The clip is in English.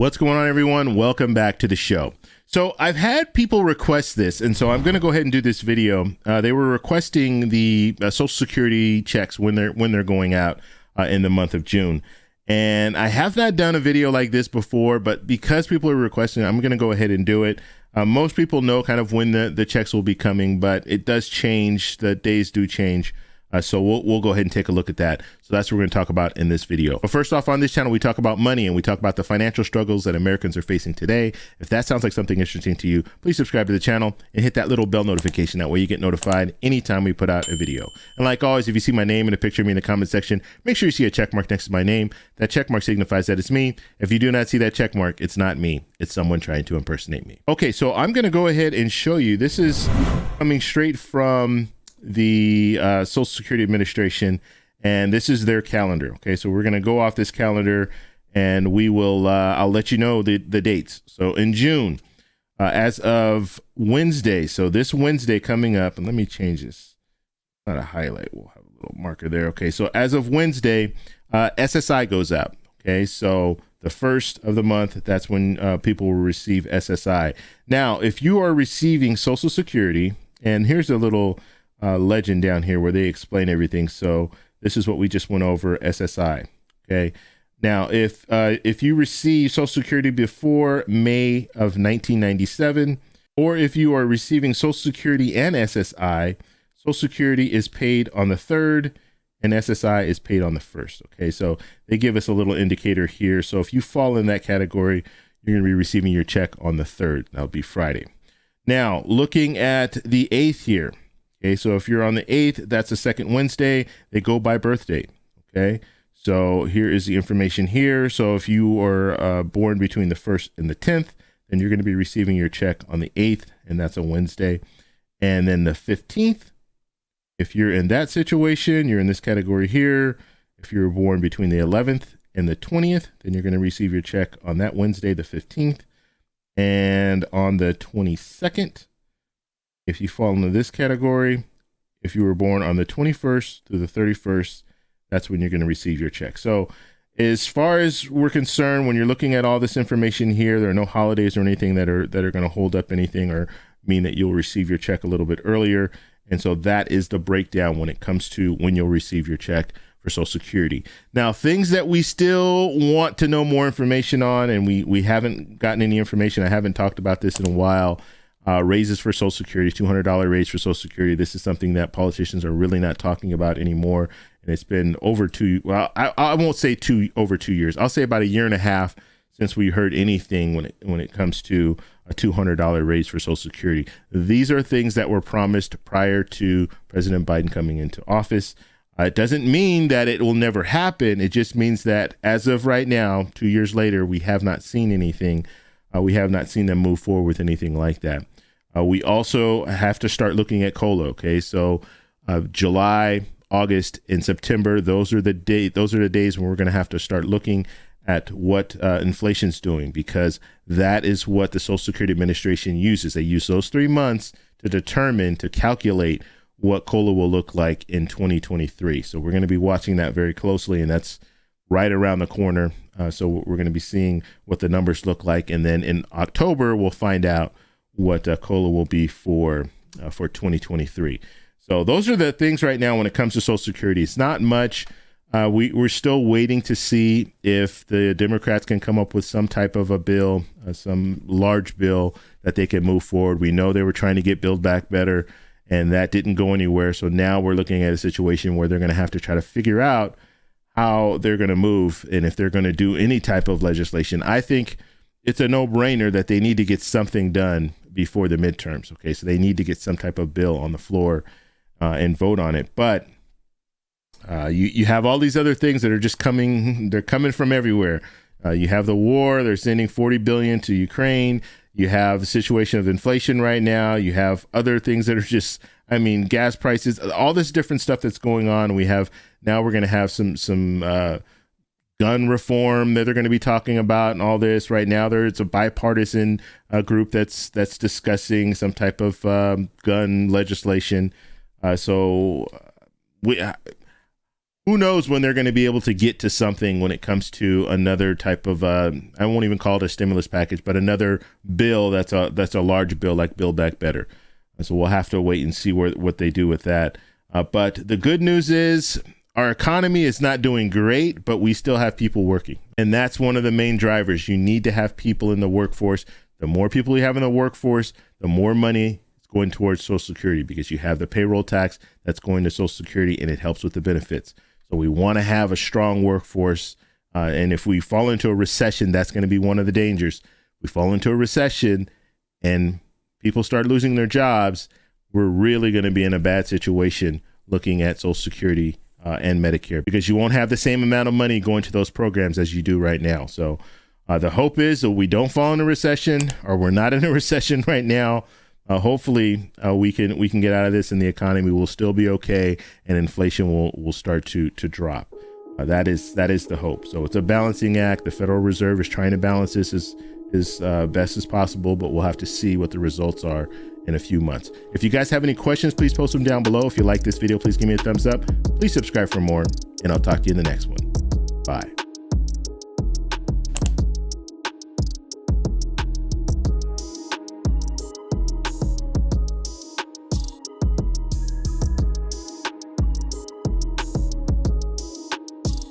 What's going on, everyone? Welcome back to the show. So I've had people request this, and so I'm going to go ahead and do this video. They were requesting the Social Security checks when they're going out in the month of June. And I have not done a video like this before, but because people are requesting it, I'm going to go ahead and do it. Most people know kind of when the checks will be coming, but it does change. The days do change. So we'll go ahead and take a look at that. So that's what we're going to talk about in this video. But first off, on this channel, we talk about money and we talk about the financial struggles that Americans are facing today. If that sounds like something interesting to you, please subscribe to the channel and hit that little bell notification. That way you get notified anytime we put out a video. And like always, if you see my name and a picture of me in the comment section, make sure you see a check mark next to my name. That check mark signifies that it's me. If you do not see that check mark, it's not me. It's someone trying to impersonate me. Okay, so I'm going to go ahead and show you. This is coming straight from the Social Security Administration, and this is their calendar. Okay, so we're going to go off this calendar and we will I'll let you know the dates. So in June, as of Wednesday, so this Wednesday coming up, and let me change this, not a highlight, we'll have a little marker there. Okay, so as of Wednesday, SSI goes out. Okay, so the first of the month, that's when people will receive SSI. Now, if you are receiving Social Security, and here's a little legend down here where they explain everything. So this is what we just went over, SSI. Okay. Now, if you receive Social Security before May of 1997, or if you are receiving Social Security and SSI, Social Security is paid on the 3rd and SSI is paid on the 1st. Okay. So they give us a little indicator here. So if you fall in that category, you're going to be receiving your check on the 3rd. That'll be Friday. Now, looking at the 8th here. Okay, so if you're on the 8th, that's the second Wednesday. They go by birth date. Okay, so here is the information here. So if you are born between the 1st and the 10th, then you're going to be receiving your check on the 8th, and that's a Wednesday. And then the 15th, if you're in that situation, you're in this category here. If you're born between the 11th and the 20th, then you're going to receive your check on that Wednesday, the 15th. And on the 22nd, if you fall into this category, if you were born on the 21st through the 31st, that's when you're going to receive your check. So as far as we're concerned, when you're looking at all this information here, there are no holidays or anything that are going to hold up anything or mean that you'll receive your check a little bit earlier. And so that is the breakdown when it comes to when you'll receive your check for Social Security. Now, things that we still want to know more information on, and we haven't gotten any information. I haven't talked about this in a while. Raises for Social Security, $200 raise for Social Security. This is something that politicians are really not talking about anymore. And it's been over I won't say over 2 years. I'll say about a year and a half since we heard anything when it comes to a $200 raise for Social Security. These are things that were promised prior to President Biden coming into office. It doesn't mean that it will never happen. It just means that as of right now, 2 years later, we have not seen anything. We have not seen them move forward with anything like that. We also have to start looking at COLA. Okay, so July, August, and September, those are the days when we're going to have to start looking at what inflation's doing, because that is what the Social Security Administration uses. They use those 3 months to calculate what COLA will look like in 2023. So we're going to be watching that very closely, and that's right around the corner. So we're going to be seeing what the numbers look like. And then in October, we'll find out what COLA will be for 2023. So those are the things right now when it comes to Social Security. It's not much. We're still waiting to see if the Democrats can come up with some type of a bill, some large bill that they can move forward. We know they were trying to get Build Back Better, and that didn't go anywhere. So now we're looking at a situation where they're going to have to try to figure out how they're going to move and if they're going to do any type of legislation. I think it's a no-brainer that they need to get something done before the midterms. Okay, so they need to get some type of bill on the floor and vote on it. But you have all these other things that are just coming. They're coming from everywhere. You have the war. They're sending $40 billion to Ukraine. You have the situation of inflation right now. You have other things that are just, gas prices, all this different stuff that's going on. Now we're going to have some gun reform that they're going to be talking about and all this. Right now it's a bipartisan group that's discussing some type of gun legislation. So who who knows when they're going to be able to get to something when it comes to another type of, I won't even call it a stimulus package, but another bill that's a large bill like Build Back Better. And so we'll have to wait and see what they do with that. But the good news is our economy is not doing great, but we still have people working. And that's one of the main drivers. You need to have people in the workforce. The more people you have in the workforce, the more money is going towards Social Security, because you have the payroll tax that's going to Social Security and it helps with the benefits. So we want to have a strong workforce. And if we fall into a recession, that's going to be one of the dangers. We fall into a recession and people start losing their jobs, we're really going to be in a bad situation looking at Social Security and Medicare, because you won't have the same amount of money going to those programs as you do right now. So the hope is that we don't fall in a recession, or we're not in a recession right now. Hopefully we can get out of this and the economy will still be okay and inflation will start to drop. That is the hope. So it's a balancing act. The Federal Reserve is trying to balance this as best as possible, but we'll have to see what the results are in a few months. If you guys have any questions, please post them down below. If you like this video, please give me a thumbs up. Please subscribe for more, and I'll talk to you in the next one. Bye.